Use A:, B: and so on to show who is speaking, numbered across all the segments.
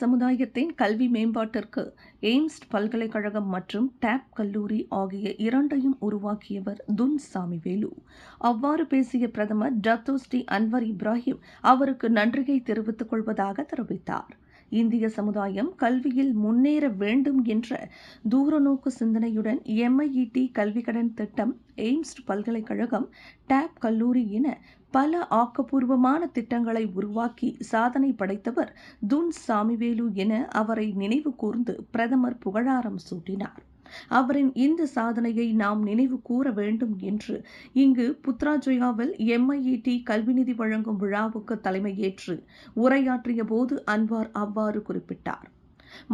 A: சமுதாயத்தின் கல்வி மேம்பாட்டிற்கு எய்ம்ஸ் பல்கலைக்கழகம் மற்றும் டேப் கல்லூரி ஆகிய இரண்டையும் உருவாக்கியவர் துன் சாமிவேலு. அவ்வாறு பேசிய பிரதமர் டத்தோஸ்ரீ அன்வர் இப்ராஹிம் அவருக்கு நன்றியை தெரிவித்துக் கொள்வதாக தெரிவித்தார். இந்திய சமுதாயம் கல்வியில் முன்னேற வேண்டும் என்ற தூரநோக்கு சிந்தனையுடன் MIET கல்விக்கடன் திட்டம், எய்ம்ஸ் பல்கலைக்கழகம், டேப் கல்லூரி என பல ஆக்கப்பூர்வமான திட்டங்களை உருவாக்கி சாதனை படைத்தவர் துன் சாமிவேலு என அவரை நினைவு கூர்ந்து பிரதமர் புகழாரம் சூட்டினார். அவரின் இந்த சாதனையை நாம் நினைவு கூற வேண்டும் என்று இங்கு புத்ராஜயாவில் MIET கல்வி நிதி வழங்கும் விழாவுக்கு தலைமையேற்று உரையாற்றிய போது அன்வார் அவ்வாறு குறிப்பிட்டார்.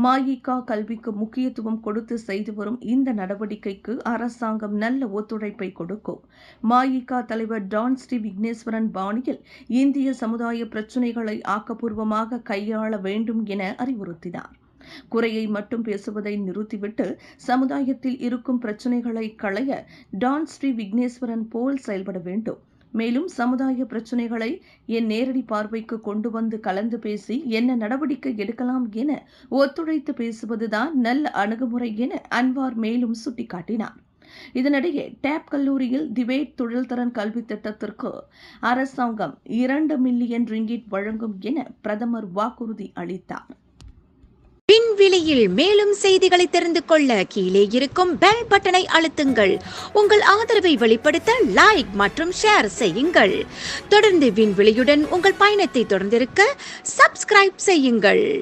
A: மாயிகா கல்விக்கு முக்கியத்துவம் கொடுத்து செய்து வரும் இந்த நடவடிக்கைக்கு அரசாங்கம் நல்ல ஒத்துழைப்பை கொடுக்கும். மாயிகா தலைவர் டான் ஸ்ரீ விக்னேஸ்வரன் பாணியில் இந்திய சமுதாய பிரச்சினைகளை ஆக்கப்பூர்வமாக கையாள வேண்டும் என அறிவுறுத்தினார். குறையை மட்டும் பேசுவதை நிறுத்திவிட்டு சமுதாயத்தில் இருக்கும் பிரச்சினைகளை களைய டான் ஸ்ரீ விக்னேஸ்வரன் போல் செயல்பட வேண்டும். மேலும் சமுதாய பிரச்சினைகளை என் நேரடி பார்வைக்கு கொண்டு வந்து கலந்து பேசி என்ன நடவடிக்கை எடுக்கலாம் என ஒத்துழைத்து பேசுவதுதான் நல்ல அணுகுமுறை என அன்வார் மேலும் சுட்டிக்காட்டினார். இதனிடையே டேப் கல்லூரியில் திபேட் தொழில்திறன் கல்வி திட்டத்திற்கு அரசாங்கம் 2 மில்லியன் ரிங்கிட் வழங்கும் என பிரதமர் வாக்குறுதி அளித்தார்.
B: விண்வெளியில் மேலும் செய்திகளை தெரிந்து கொள்ள கீழே இருக்கும் பெல் பட்டனை அழுத்துங்கள். உங்கள் ஆதரவை வெளிப்படுத்த லைக் மற்றும் ஷேர் செய்யுங்கள். தொடர்ந்து விண்வெளியுடன் உங்கள் பயணத்தை தொடர்ந்திருக்க சப்ஸ்கிரைப் செய்யுங்கள்.